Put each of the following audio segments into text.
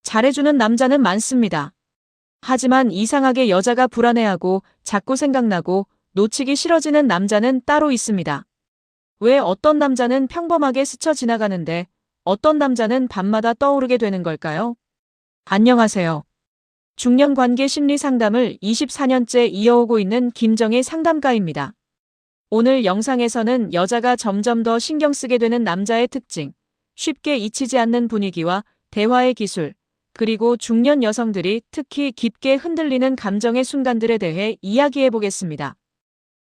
잘해주는 남자는 많습니다. 하지만 이상하게 여자가 불안해하고 자꾸 생각나고 놓치기 싫어지는 남자는 따로 있습니다. 왜 어떤 남자는 평범하게 스쳐 지나가는데 어떤 남자는 밤마다 떠오르게 되는 걸까요? 안녕하세요. 중년 관계 심리 상담을 24년째 이어오고 있는 김정희 상담가입니다. 오늘 영상에서는 여자가 점점 더 신경 쓰게 되는 남자의 특징, 쉽게 잊히지 않는 분위기와 대화의 기술, 그리고 중년 여성들이 특히 깊게 흔들리는 감정의 순간들에 대해 이야기해 보겠습니다.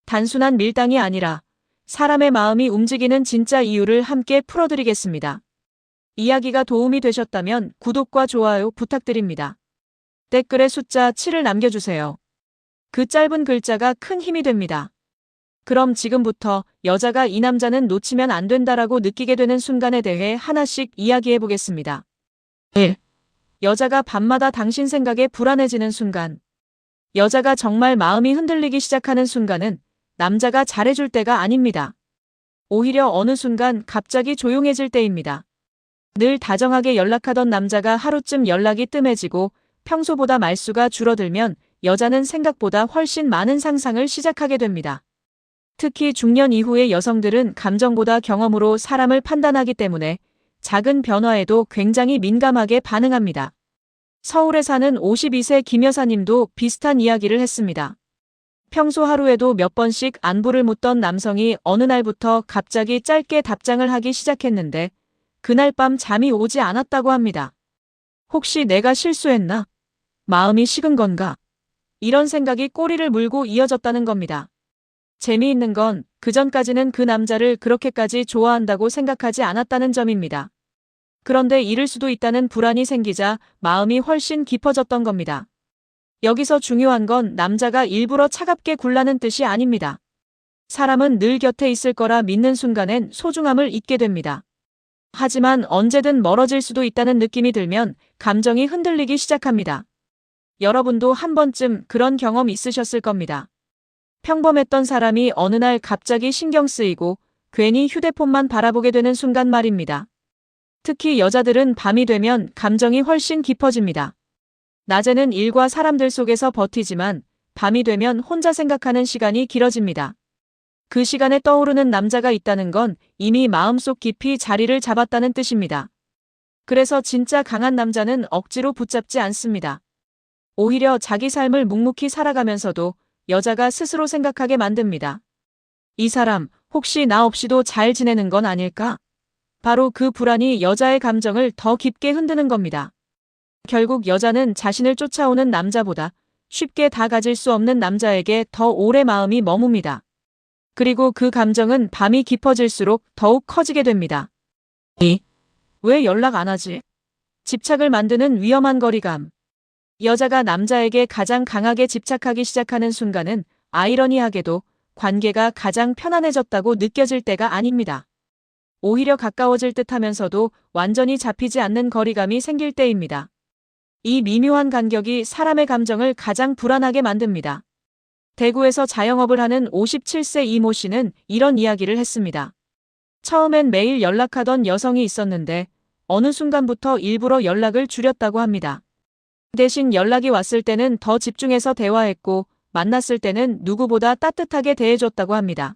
단순한 밀당이 아니라 사람의 마음이 움직이는 진짜 이유를 함께 풀어드리겠습니다. 이야기가 도움이 되셨다면 구독과 좋아요 부탁드립니다. 댓글에 숫자 7을 남겨주세요. 그 짧은 글자가 큰 힘이 됩니다. 그럼 지금부터 여자가 이 남자는 놓치면 안 된다라고 느끼게 되는 순간에 대해 하나씩 이야기해 보겠습니다. 1. 여자가 밤마다 당신 생각에 불안해지는 순간. 여자가 정말 마음이 흔들리기 시작하는 순간은 남자가 잘해줄 때가 아닙니다. 오히려 어느 순간 갑자기 조용해질 때입니다. 늘 다정하게 연락하던 남자가 하루쯤 연락이 뜸해지고 평소보다 말수가 줄어들면 여자는 생각보다 훨씬 많은 상상을 시작하게 됩니다. 특히 중년 이후의 여성들은 감정보다 경험으로 사람을 판단하기 때문에 작은 변화에도 굉장히 민감하게 반응합니다. 서울에 사는 52세 김 여사님도 비슷한 이야기를 했습니다. 평소 하루에도 몇 번씩 안부를 묻던 남성이 어느 날부터 갑자기 짧게 답장을 하기 시작했는데 그날 밤 잠이 오지 않았다고 합니다. 혹시 내가 실수했나? 마음이 식은 건가? 이런 생각이 꼬리를 물고 이어졌다는 겁니다. 재미있는 건 그전까지는 그 남자를 그렇게까지 좋아한다고 생각하지 않았다는 점입니다. 그런데 잃을 수도 있다는 불안이 생기자 마음이 훨씬 깊어졌던 겁니다. 여기서 중요한 건 남자가 일부러 차갑게 굴라는 뜻이 아닙니다. 사람은 늘 곁에 있을 거라 믿는 순간엔 소중함을 잊게 됩니다. 하지만 언제든 멀어질 수도 있다는 느낌이 들면 감정이 흔들리기 시작합니다. 여러분도 한 번쯤 그런 경험 있으셨을 겁니다. 평범했던 사람이 어느 날 갑자기 신경 쓰이고 괜히 휴대폰만 바라보게 되는 순간 말입니다. 특히 여자들은 밤이 되면 감정이 훨씬 깊어집니다. 낮에는 일과 사람들 속에서 버티지만 밤이 되면 혼자 생각하는 시간이 길어집니다. 그 시간에 떠오르는 남자가 있다는 건 이미 마음속 깊이 자리를 잡았다는 뜻입니다. 그래서 진짜 강한 남자는 억지로 붙잡지 않습니다. 오히려 자기 삶을 묵묵히 살아가면서도 여자가 스스로 생각하게 만듭니다. 이 사람 혹시 나 없이도 잘 지내는 건 아닐까? 바로 그 불안이 여자의 감정을 더 깊게 흔드는 겁니다. 결국 여자는 자신을 쫓아오는 남자보다 쉽게 다 가질 수 없는 남자에게 더 오래 마음이 머뭅니다. 그리고 그 감정은 밤이 깊어질수록 더욱 커지게 됩니다. 2. 왜 연락 안 하지? 집착을 만드는 위험한 거리감. 여자가 남자에게 가장 강하게 집착하기 시작하는 순간은 아이러니하게도 관계가 가장 편안해졌다고 느껴질 때가 아닙니다. 오히려 가까워질 듯 하면서도 완전히 잡히지 않는 거리감이 생길 때입니다. 이 미묘한 간격이 사람의 감정을 가장 불안하게 만듭니다. 대구에서 자영업을 하는 57세 이모 씨는 이런 이야기를 했습니다. 처음엔 매일 연락하던 여성이 있었는데 어느 순간부터 일부러 연락을 줄였다고 합니다. 대신 연락이 왔을 때는 더 집중해서 대화했고 만났을 때는 누구보다 따뜻하게 대해줬다고 합니다.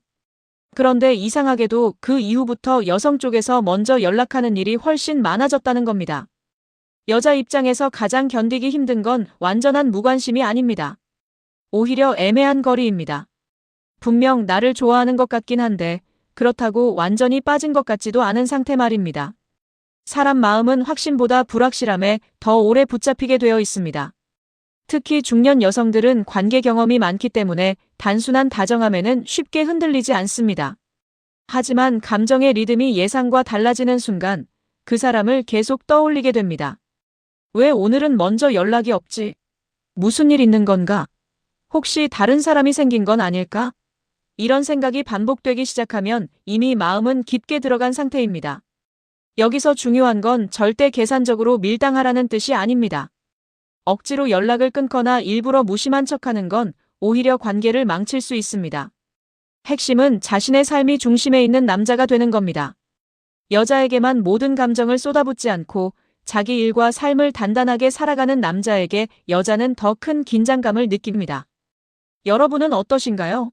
그런데 이상하게도 그 이후부터 여성 쪽에서 먼저 연락하는 일이 훨씬 많아졌다는 겁니다. 여자 입장에서 가장 견디기 힘든 건 완전한 무관심이 아닙니다. 오히려 애매한 거리입니다. 분명 나를 좋아하는 것 같긴 한데 그렇다고 완전히 빠진 것 같지도 않은 상태 말입니다. 사람 마음은 확신보다 불확실함에 더 오래 붙잡히게 되어 있습니다. 특히 중년 여성들은 관계 경험이 많기 때문에 단순한 다정함에는 쉽게 흔들리지 않습니다. 하지만 감정의 리듬이 예상과 달라지는 순간 그 사람을 계속 떠올리게 됩니다. 왜 오늘은 먼저 연락이 없지? 무슨 일 있는 건가? 혹시 다른 사람이 생긴 건 아닐까? 이런 생각이 반복되기 시작하면 이미 마음은 깊게 들어간 상태입니다. 여기서 중요한 건 절대 계산적으로 밀당하라는 뜻이 아닙니다. 억지로 연락을 끊거나 일부러 무심한 척하는 건 오히려 관계를 망칠 수 있습니다. 핵심은 자신의 삶이 중심에 있는 남자가 되는 겁니다. 여자에게만 모든 감정을 쏟아붓지 않고 자기 일과 삶을 단단하게 살아가는 남자에게 여자는 더 큰 긴장감을 느낍니다. 여러분은 어떠신가요?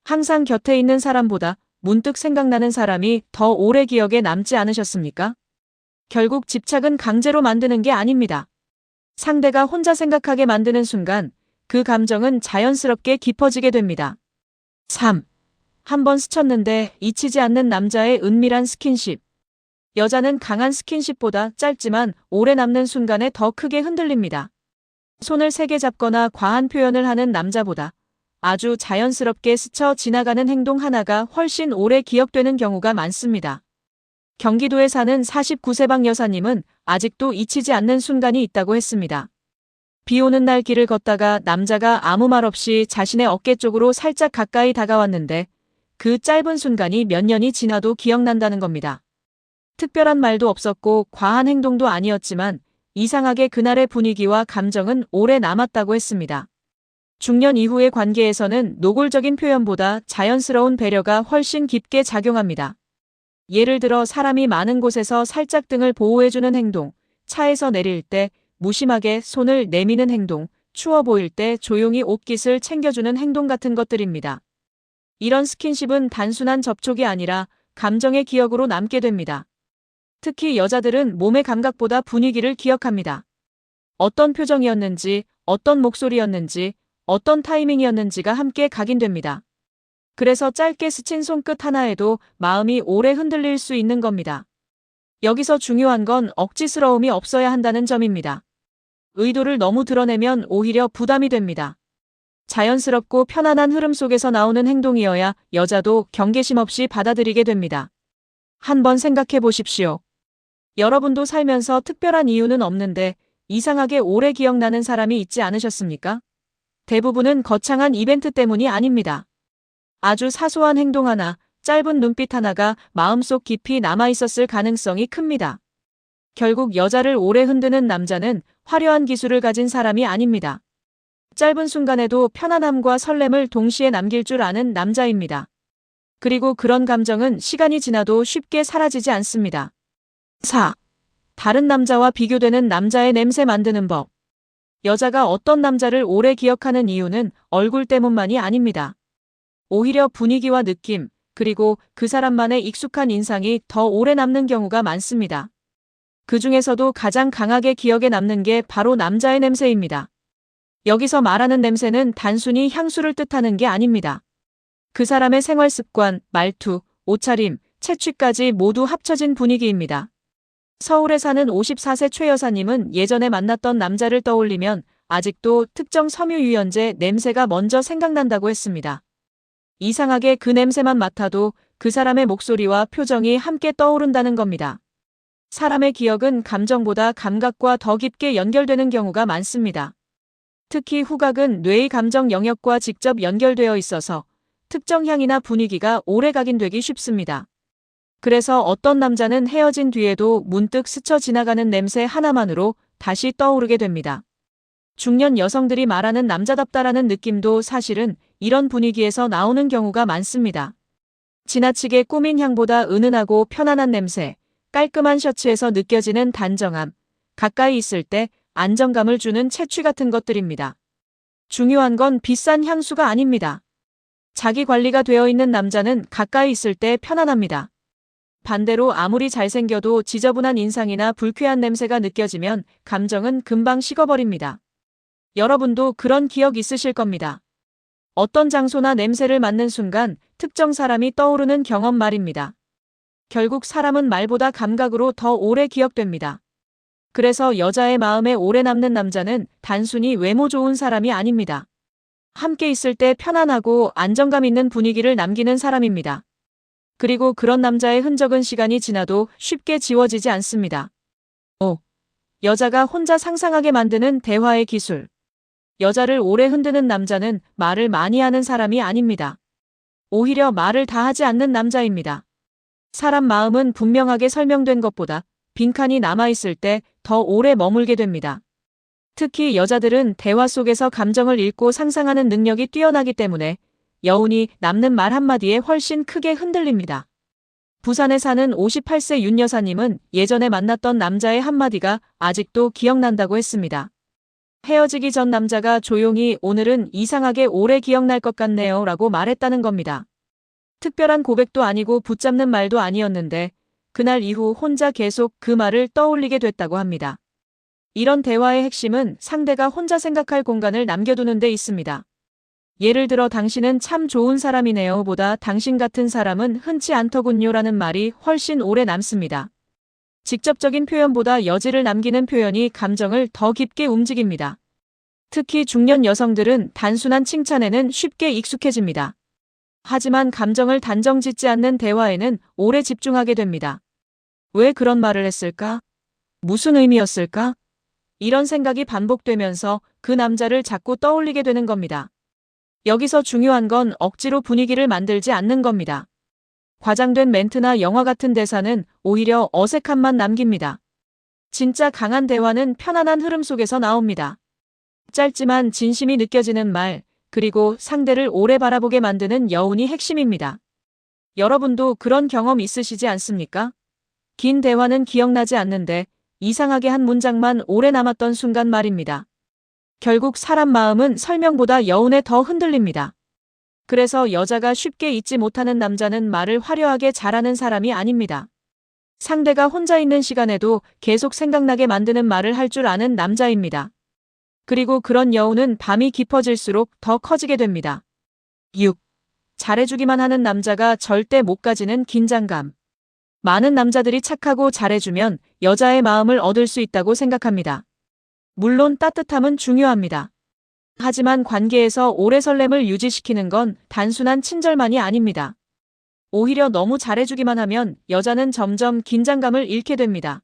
항상 곁에 있는 사람보다 문득 생각나는 사람이 더 오래 기억에 남지 않으셨습니까? 결국 집착은 강제로 만드는 게 아닙니다. 상대가 혼자 생각하게 만드는 순간 그 감정은 자연스럽게 깊어지게 됩니다. 3. 한 번 스쳤는데 잊히지 않는 남자의 은밀한 스킨십. 여자는 강한 스킨십보다 짧지만 오래 남는 순간에 더 크게 흔들립니다. 손을 세게 잡거나 과한 표현을 하는 남자보다 아주 자연스럽게 스쳐 지나가는 행동 하나가 훨씬 오래 기억되는 경우가 많습니다. 경기도에 사는 49세방 여사님은 아직도 잊히지 않는 순간이 있다고 했습니다. 비 오는 날 길을 걷다가 남자가 아무 말 없이 자신의 어깨 쪽으로 살짝 가까이 다가왔는데 그 짧은 순간이 몇 년이 지나도 기억난다는 겁니다. 특별한 말도 없었고 과한 행동도 아니었지만 이상하게 그날의 분위기와 감정은 오래 남았다고 했습니다. 중년 이후의 관계에서는 노골적인 표현보다 자연스러운 배려가 훨씬 깊게 작용합니다. 예를 들어 사람이 많은 곳에서 살짝 등을 보호해주는 행동, 차에서 내릴 때 무심하게 손을 내미는 행동, 추워 보일 때 조용히 옷깃을 챙겨주는 행동 같은 것들입니다. 이런 스킨십은 단순한 접촉이 아니라 감정의 기억으로 남게 됩니다. 특히 여자들은 몸의 감각보다 분위기를 기억합니다. 어떤 표정이었는지, 어떤 목소리였는지, 어떤 타이밍이었는지가 함께 각인됩니다. 그래서 짧게 스친 손끝 하나에도 마음이 오래 흔들릴 수 있는 겁니다. 여기서 중요한 건 억지스러움이 없어야 한다는 점입니다. 의도를 너무 드러내면 오히려 부담이 됩니다. 자연스럽고 편안한 흐름 속에서 나오는 행동이어야 여자도 경계심 없이 받아들이게 됩니다. 한번 생각해 보십시오. 여러분도 살면서 특별한 이유는 없는데 이상하게 오래 기억나는 사람이 있지 않으셨습니까? 대부분은 거창한 이벤트 때문이 아닙니다. 아주 사소한 행동 하나, 짧은 눈빛 하나가 마음속 깊이 남아있었을 가능성이 큽니다. 결국 여자를 오래 흔드는 남자는 화려한 기술을 가진 사람이 아닙니다. 짧은 순간에도 편안함과 설렘을 동시에 남길 줄 아는 남자입니다. 그리고 그런 감정은 시간이 지나도 쉽게 사라지지 않습니다. 4. 다른 남자와 비교되는 남자의 냄새 만드는 법. 여자가 어떤 남자를 오래 기억하는 이유는 얼굴 때문만이 아닙니다. 오히려 분위기와 느낌, 그리고 그 사람만의 익숙한 인상이 더 오래 남는 경우가 많습니다. 그 중에서도 가장 강하게 기억에 남는 게 바로 남자의 냄새입니다. 여기서 말하는 냄새는 단순히 향수를 뜻하는 게 아닙니다. 그 사람의 생활 습관, 말투, 옷차림, 채취까지 모두 합쳐진 분위기입니다. 서울에 사는 54세 최 여사님은 예전에 만났던 남자를 떠올리면 아직도 특정 섬유 유연제 냄새가 먼저 생각난다고 했습니다. 이상하게 그 냄새만 맡아도 그 사람의 목소리와 표정이 함께 떠오른다는 겁니다. 사람의 기억은 감정보다 감각과 더 깊게 연결되는 경우가 많습니다. 특히 후각은 뇌의 감정 영역과 직접 연결되어 있어서 특정 향이나 분위기가 오래 각인되기 쉽습니다. 그래서 어떤 남자는 헤어진 뒤에도 문득 스쳐 지나가는 냄새 하나만으로 다시 떠오르게 됩니다. 중년 여성들이 말하는 남자답다라는 느낌도 사실은 이런 분위기에서 나오는 경우가 많습니다. 지나치게 꾸민 향보다 은은하고 편안한 냄새, 깔끔한 셔츠에서 느껴지는 단정함, 가까이 있을 때 안정감을 주는 채취 같은 것들입니다. 중요한 건 비싼 향수가 아닙니다. 자기 관리가 되어 있는 남자는 가까이 있을 때 편안합니다. 반대로 아무리 잘생겨도 지저분한 인상이나 불쾌한 냄새가 느껴지면 감정은 금방 식어버립니다. 여러분도 그런 기억 있으실 겁니다. 어떤 장소나 냄새를 맡는 순간 특정 사람이 떠오르는 경험 말입니다. 결국 사람은 말보다 감각으로 더 오래 기억됩니다. 그래서 여자의 마음에 오래 남는 남자는 단순히 외모 좋은 사람이 아닙니다. 함께 있을 때 편안하고 안정감 있는 분위기를 남기는 사람입니다. 그리고 그런 남자의 흔적은 시간이 지나도 쉽게 지워지지 않습니다. 5. 여자가 혼자 상상하게 만드는 대화의 기술. 여자를 오래 흔드는 남자는 말을 많이 하는 사람이 아닙니다. 오히려 말을 다 하지 않는 남자입니다. 사람 마음은 분명하게 설명된 것보다 빈칸이 남아있을 때 더 오래 머물게 됩니다. 특히 여자들은 대화 속에서 감정을 읽고 상상하는 능력이 뛰어나기 때문에 여운이 남는 말 한마디에 훨씬 크게 흔들립니다. 부산에 사는 58세 윤 여사님은 예전에 만났던 남자의 한마디가 아직도 기억난다고 했습니다. 헤어지기 전 남자가 조용히 오늘은 이상하게 오래 기억날 것 같네요 라고 말했다는 겁니다. 특별한 고백도 아니고 붙잡는 말도 아니었는데 그날 이후 혼자 계속 그 말을 떠올리게 됐다고 합니다. 이런 대화의 핵심은 상대가 혼자 생각할 공간을 남겨두는 데 있습니다. 예를 들어 당신은 참 좋은 사람이네요 보다 당신 같은 사람은 흔치 않더군요 라는 말이 훨씬 오래 남습니다. 직접적인 표현보다 여지를 남기는 표현이 감정을 더 깊게 움직입니다. 특히 중년 여성들은 단순한 칭찬에는 쉽게 익숙해집니다. 하지만 감정을 단정 짓지 않는 대화에는 오래 집중하게 됩니다. 왜 그런 말을 했을까? 무슨 의미였을까? 이런 생각이 반복되면서 그 남자를 자꾸 떠올리게 되는 겁니다. 여기서 중요한 건 억지로 분위기를 만들지 않는 겁니다. 과장된 멘트나 영화 같은 대사는 오히려 어색함만 남깁니다. 진짜 강한 대화는 편안한 흐름 속에서 나옵니다. 짧지만 진심이 느껴지는 말, 그리고 상대를 오래 바라보게 만드는 여운이 핵심입니다. 여러분도 그런 경험 있으시지 않습니까? 긴 대화는 기억나지 않는데 이상하게 한 문장만 오래 남았던 순간 말입니다. 결국 사람 마음은 설명보다 여운에 더 흔들립니다. 그래서 여자가 쉽게 잊지 못하는 남자는 말을 화려하게 잘하는 사람이 아닙니다. 상대가 혼자 있는 시간에도 계속 생각나게 만드는 말을 할 줄 아는 남자입니다. 그리고 그런 여운은 밤이 깊어질수록 더 커지게 됩니다. 6. 잘해주기만 하는 남자가 절대 못 가지는 긴장감. 많은 남자들이 착하고 잘해주면 여자의 마음을 얻을 수 있다고 생각합니다. 물론 따뜻함은 중요합니다. 하지만 관계에서 오래 설렘을 유지시키는 건 단순한 친절만이 아닙니다. 오히려 너무 잘해주기만 하면 여자는 점점 긴장감을 잃게 됩니다.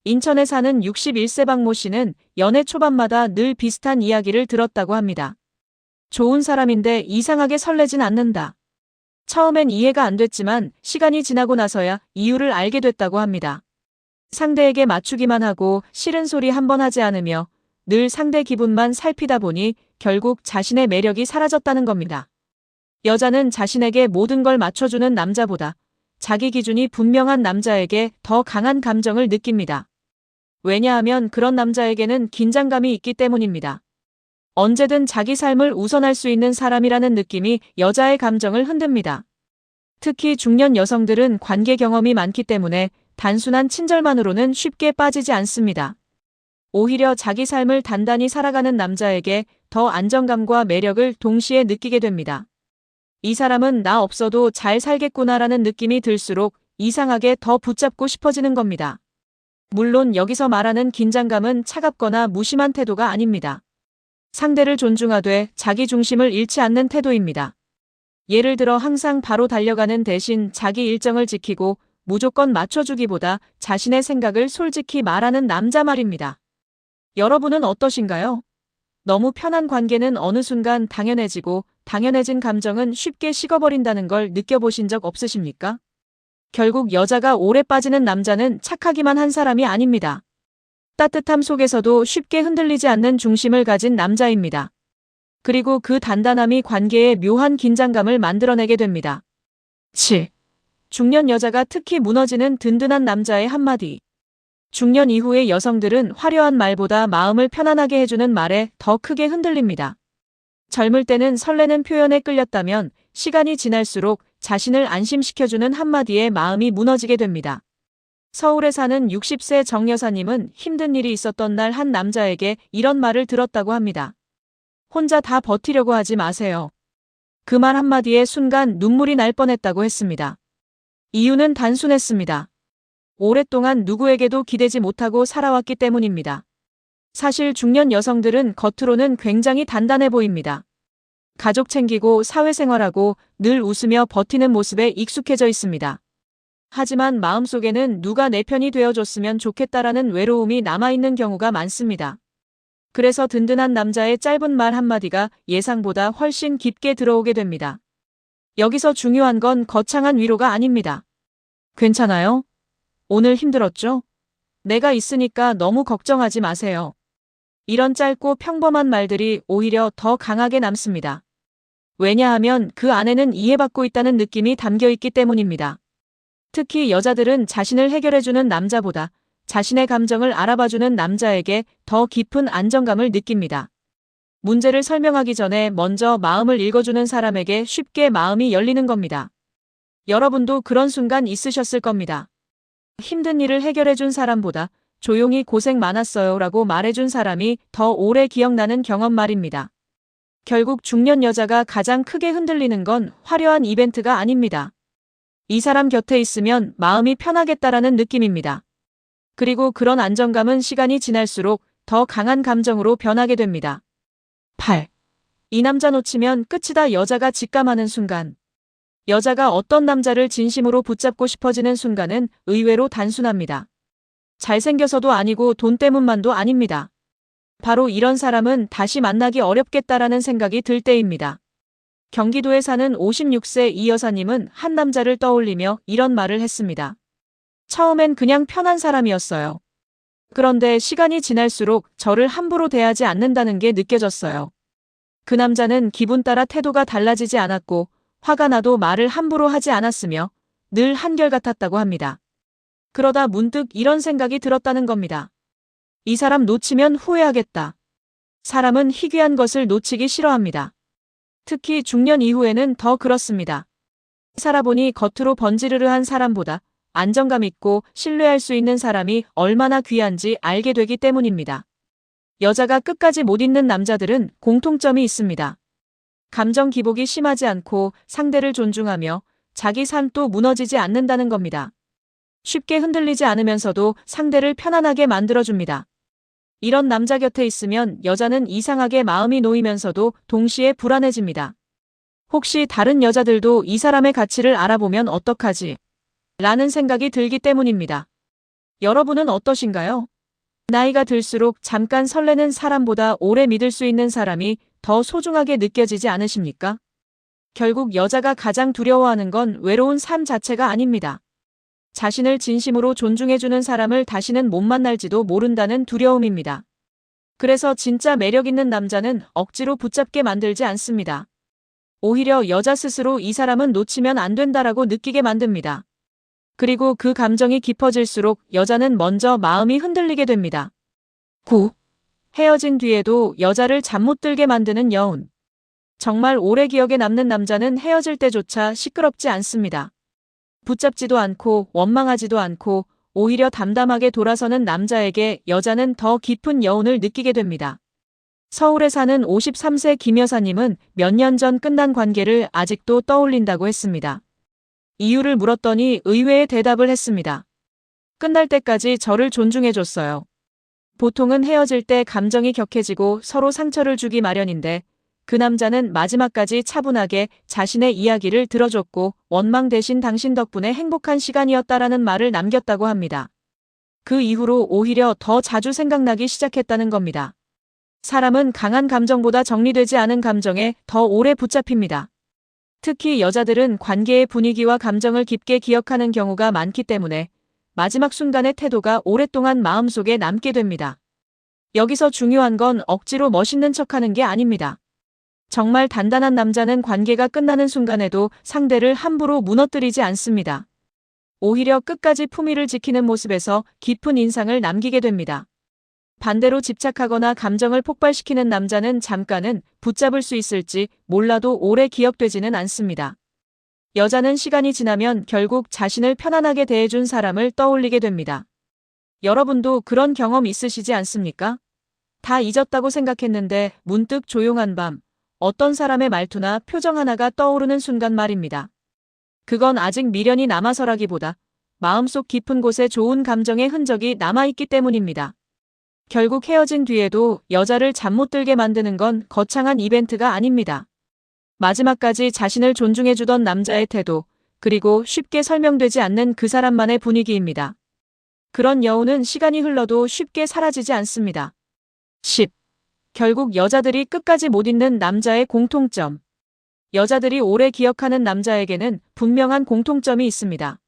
인천에 사는 61세 박모 씨는 연애 초반마다 늘 비슷한 이야기를 들었다고 합니다. 좋은 사람인데 이상하게 설레진 않는다. 처음엔 이해가 안 됐지만 시간이 지나고 나서야 이유를 알게 됐다고 합니다. 상대에게 맞추기만 하고 싫은 소리 한 번 하지 않으며 늘 상대 기분만 살피다 보니 결국 자신의 매력이 사라졌다는 겁니다. 여자는 자신에게 모든 걸 맞춰주는 남자보다 자기 기준이 분명한 남자에게 더 강한 감정을 느낍니다. 왜냐하면 그런 남자에게는 긴장감이 있기 때문입니다. 언제든 자기 삶을 우선할 수 있는 사람이라는 느낌이 여자의 감정을 흔듭니다. 특히 중년 여성들은 관계 경험이 많기 때문에 단순한 친절만으로는 쉽게 빠지지 않습니다. 오히려 자기 삶을 단단히 살아가는 남자에게 더 안정감과 매력을 동시에 느끼게 됩니다. 이 사람은 나 없어도 잘 살겠구나라는 느낌이 들수록 이상하게 더 붙잡고 싶어지는 겁니다. 물론 여기서 말하는 긴장감은 차갑거나 무심한 태도가 아닙니다. 상대를 존중하되 자기 중심을 잃지 않는 태도입니다. 예를 들어 항상 바로 달려가는 대신 자기 일정을 지키고 무조건 맞춰주기보다 자신의 생각을 솔직히 말하는 남자 말입니다. 여러분은 어떠신가요? 너무 편한 관계는 어느 순간 당연해지고 당연해진 감정은 쉽게 식어버린다는 걸 느껴보신 적 없으십니까? 결국 여자가 오래 빠지는 남자는 착하기만 한 사람이 아닙니다. 따뜻함 속에서도 쉽게 흔들리지 않는 중심을 가진 남자입니다. 그리고 그 단단함이 관계에 묘한 긴장감을 만들어내게 됩니다. 7. 중년 여자가 특히 무너지는 든든한 남자의 한마디. 중년 이후의 여성들은 화려한 말보다 마음을 편안하게 해주는 말에 더 크게 흔들립니다. 젊을 때는 설레는 표현에 끌렸다면 시간이 지날수록 자신을 안심시켜주는 한마디에 마음이 무너지게 됩니다. 서울에 사는 60세 정 여사님은 힘든 일이 있었던 날 한 남자에게 이런 말을 들었다고 합니다. 혼자 다 버티려고 하지 마세요. 그 말 한마디에 순간 눈물이 날 뻔했다고 했습니다. 이유는 단순했습니다. 오랫동안 누구에게도 기대지 못하고 살아왔기 때문입니다. 사실 중년 여성들은 겉으로는 굉장히 단단해 보입니다. 가족 챙기고 사회생활하고 늘 웃으며 버티는 모습에 익숙해져 있습니다. 하지만 마음속에는 누가 내 편이 되어줬으면 좋겠다라는 외로움이 남아있는 경우가 많습니다. 그래서 든든한 남자의 짧은 말 한마디가 예상보다 훨씬 깊게 들어오게 됩니다. 여기서 중요한 건 거창한 위로가 아닙니다. 괜찮아요? 오늘 힘들었죠? 내가 있으니까 너무 걱정하지 마세요. 이런 짧고 평범한 말들이 오히려 더 강하게 남습니다. 왜냐하면 그 안에는 이해받고 있다는 느낌이 담겨 있기 때문입니다. 특히 여자들은 자신을 해결해주는 남자보다 자신의 감정을 알아봐주는 남자에게 더 깊은 안정감을 느낍니다. 문제를 설명하기 전에 먼저 마음을 읽어주는 사람에게 쉽게 마음이 열리는 겁니다. 여러분도 그런 순간 있으셨을 겁니다. 힘든 일을 해결해준 사람보다 조용히 고생 많았어요 라고 말해준 사람이 더 오래 기억나는 경험 말입니다. 결국 중년 여자가 가장 크게 흔들리는 건 화려한 이벤트가 아닙니다. 이 사람 곁에 있으면 마음이 편하겠다라는 느낌입니다. 그리고 그런 안정감은 시간이 지날수록 더 강한 감정으로 변하게 됩니다. 8. 이 남자 놓치면 끝이다. 여자가 직감하는 순간. 여자가 어떤 남자를 진심으로 붙잡고 싶어지는 순간은 의외로 단순합니다. 잘생겨서도 아니고 돈 때문만도 아닙니다. 바로 이런 사람은 다시 만나기 어렵겠다라는 생각이 들 때입니다. 경기도에 사는 56세 이 여사님은 한 남자를 떠올리며 이런 말을 했습니다. 처음엔 그냥 편한 사람이었어요. 그런데 시간이 지날수록 저를 함부로 대하지 않는다는 게 느껴졌어요. 그 남자는 기분 따라 태도가 달라지지 않았고 화가 나도 말을 함부로 하지 않았으며 늘 한결같았다고 합니다. 그러다 문득 이런 생각이 들었다는 겁니다. 이 사람 놓치면 후회하겠다. 사람은 희귀한 것을 놓치기 싫어합니다. 특히 중년 이후에는 더 그렇습니다. 살아보니 겉으로 번지르르한 사람보다 안정감 있고 신뢰할 수 있는 사람이 얼마나 귀한지 알게 되기 때문입니다. 여자가 끝까지 못 잊는 남자들은 공통점이 있습니다. 감정 기복이 심하지 않고 상대를 존중하며 자기 삶도 무너지지 않는다는 겁니다. 쉽게 흔들리지 않으면서도 상대를 편안하게 만들어줍니다. 이런 남자 곁에 있으면 여자는 이상하게 마음이 놓이면서도 동시에 불안해집니다. 혹시 다른 여자들도 이 사람의 가치를 알아보면 어떡하지? 라는 생각이 들기 때문입니다. 여러분은 어떠신가요? 나이가 들수록 잠깐 설레는 사람보다 오래 믿을 수 있는 사람이 더 소중하게 느껴지지 않으십니까? 결국 여자가 가장 두려워하는 건 외로운 삶 자체가 아닙니다. 자신을 진심으로 존중해주는 사람을 다시는 못 만날지도 모른다는 두려움입니다. 그래서 진짜 매력 있는 남자는 억지로 붙잡게 만들지 않습니다. 오히려 여자 스스로 이 사람은 놓치면 안 된다라고 느끼게 만듭니다. 그리고 그 감정이 깊어질수록 여자는 먼저 마음이 흔들리게 됩니다. 9. 헤어진 뒤에도 여자를 잠 못 들게 만드는 여운. 정말 오래 기억에 남는 남자는 헤어질 때조차 시끄럽지 않습니다. 붙잡지도 않고 원망하지도 않고 오히려 담담하게 돌아서는 남자에게 여자는 더 깊은 여운을 느끼게 됩니다. 서울에 사는 53세 김 여사님은 몇 년 전 끝난 관계를 아직도 떠올린다고 했습니다. 이유를 물었더니 의외의 대답을 했습니다. 끝날 때까지 저를 존중해줬어요. 보통은 헤어질 때 감정이 격해지고 서로 상처를 주기 마련인데 그 남자는 마지막까지 차분하게 자신의 이야기를 들어줬고 원망 대신 당신 덕분에 행복한 시간이었다라는 말을 남겼다고 합니다. 그 이후로 오히려 더 자주 생각나기 시작했다는 겁니다. 사람은 강한 감정보다 정리되지 않은 감정에 더 오래 붙잡힙니다. 특히 여자들은 관계의 분위기와 감정을 깊게 기억하는 경우가 많기 때문에 마지막 순간의 태도가 오랫동안 마음속에 남게 됩니다. 여기서 중요한 건 억지로 멋있는 척하는 게 아닙니다. 정말 단단한 남자는 관계가 끝나는 순간에도 상대를 함부로 무너뜨리지 않습니다. 오히려 끝까지 품위를 지키는 모습에서 깊은 인상을 남기게 됩니다. 반대로 집착하거나 감정을 폭발시키는 남자는 잠깐은 붙잡을 수 있을지 몰라도 오래 기억되지는 않습니다. 여자는 시간이 지나면 결국 자신을 편안하게 대해준 사람을 떠올리게 됩니다. 여러분도 그런 경험 있으시지 않습니까? 다 잊었다고 생각했는데 문득 조용한 밤, 어떤 사람의 말투나 표정 하나가 떠오르는 순간 말입니다. 그건 아직 미련이 남아서라기보다 마음속 깊은 곳에 좋은 감정의 흔적이 남아있기 때문입니다. 결국 헤어진 뒤에도 여자를 잠 못 들게 만드는 건 거창한 이벤트가 아닙니다. 마지막까지 자신을 존중해주던 남자의 태도, 그리고 쉽게 설명되지 않는 그 사람만의 분위기입니다. 그런 여운은 시간이 흘러도 쉽게 사라지지 않습니다. 10. 결국 여자들이 끝까지 못 잊는 남자의 공통점. 여자들이 오래 기억하는 남자에게는 분명한 공통점이 있습니다.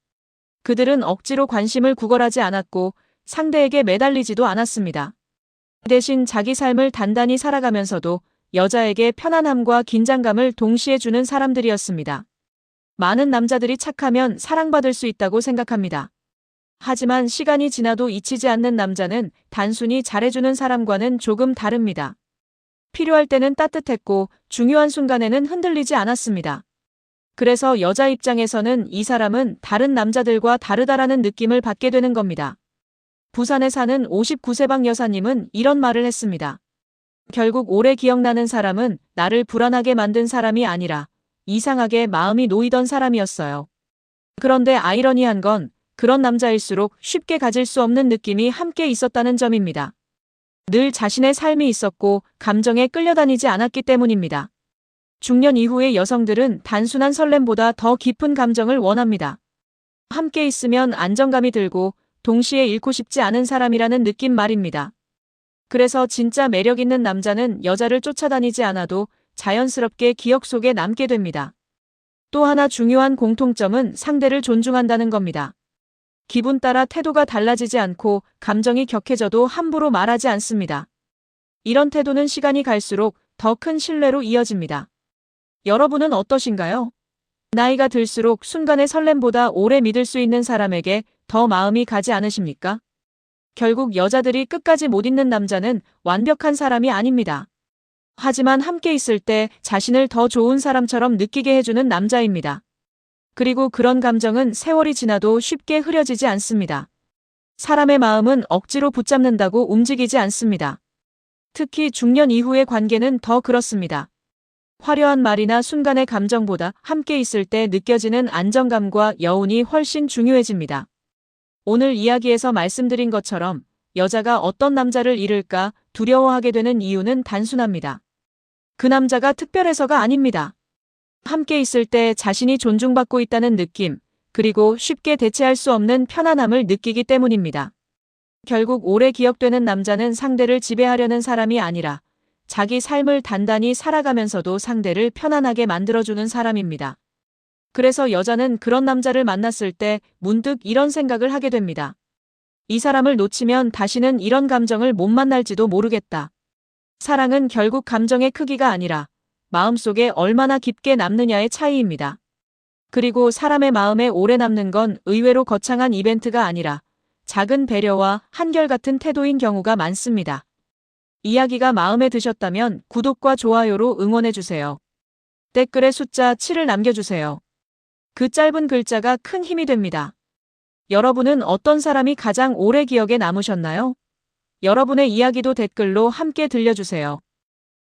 그들은 억지로 관심을 구걸하지 않았고 상대에게 매달리지도 않았습니다. 대신 자기 삶을 단단히 살아가면서도 여자에게 편안함과 긴장감을 동시에 주는 사람들이었습니다. 많은 남자들이 착하면 사랑받을 수 있다고 생각합니다. 하지만 시간이 지나도 잊히지 않는 남자는 단순히 잘해주는 사람과는 조금 다릅니다. 필요할 때는 따뜻했고 중요한 순간에는 흔들리지 않았습니다. 그래서 여자 입장에서는 이 사람은 다른 남자들과 다르다라는 느낌을 받게 되는 겁니다. 부산에 사는 59세방 여사님은 이런 말을 했습니다. 결국 오래 기억나는 사람은 나를 불안하게 만든 사람이 아니라 이상하게 마음이 놓이던 사람이었어요. 그런데 아이러니한 건 그런 남자일수록 쉽게 가질 수 없는 느낌이 함께 있었다는 점입니다. 늘 자신의 삶이 있었고 감정에 끌려다니지 않았기 때문입니다. 중년 이후의 여성들은 단순한 설렘보다 더 깊은 감정을 원합니다. 함께 있으면 안정감이 들고 동시에 잃고 싶지 않은 사람이라는 느낌 말입니다. 그래서 진짜 매력 있는 남자는 여자를 쫓아다니지 않아도 자연스럽게 기억 속에 남게 됩니다. 또 하나 중요한 공통점은 상대를 존중한다는 겁니다. 기분 따라 태도가 달라지지 않고 감정이 격해져도 함부로 말하지 않습니다. 이런 태도는 시간이 갈수록 더 큰 신뢰로 이어집니다. 여러분은 어떠신가요? 나이가 들수록 순간의 설렘보다 오래 믿을 수 있는 사람에게 더 마음이 가지 않으십니까? 결국 여자들이 끝까지 못 잊는 남자는 완벽한 사람이 아닙니다. 하지만 함께 있을 때 자신을 더 좋은 사람처럼 느끼게 해주는 남자입니다. 그리고 그런 감정은 세월이 지나도 쉽게 흐려지지 않습니다. 사람의 마음은 억지로 붙잡는다고 움직이지 않습니다. 특히 중년 이후의 관계는 더 그렇습니다. 화려한 말이나 순간의 감정보다 함께 있을 때 느껴지는 안정감과 여운이 훨씬 중요해집니다. 오늘 이야기에서 말씀드린 것처럼 여자가 어떤 남자를 잃을까 두려워하게 되는 이유는 단순합니다. 그 남자가 특별해서가 아닙니다. 함께 있을 때 자신이 존중받고 있다는 느낌, 그리고 쉽게 대체할 수 없는 편안함을 느끼기 때문입니다. 결국 오래 기억되는 남자는 상대를 지배하려는 사람이 아니라 자기 삶을 단단히 살아가면서도 상대를 편안하게 만들어주는 사람입니다. 그래서 여자는 그런 남자를 만났을 때 문득 이런 생각을 하게 됩니다. 이 사람을 놓치면 다시는 이런 감정을 못 만날지도 모르겠다. 사랑은 결국 감정의 크기가 아니라 마음속에 얼마나 깊게 남느냐의 차이입니다. 그리고 사람의 마음에 오래 남는 건 의외로 거창한 이벤트가 아니라 작은 배려와 한결같은 태도인 경우가 많습니다. 이야기가 마음에 드셨다면 구독과 좋아요로 응원해주세요. 댓글에 숫자 7을 남겨주세요. 그 짧은 글자가 큰 힘이 됩니다. 여러분은 어떤 사람이 가장 오래 기억에 남으셨나요? 여러분의 이야기도 댓글로 함께 들려주세요.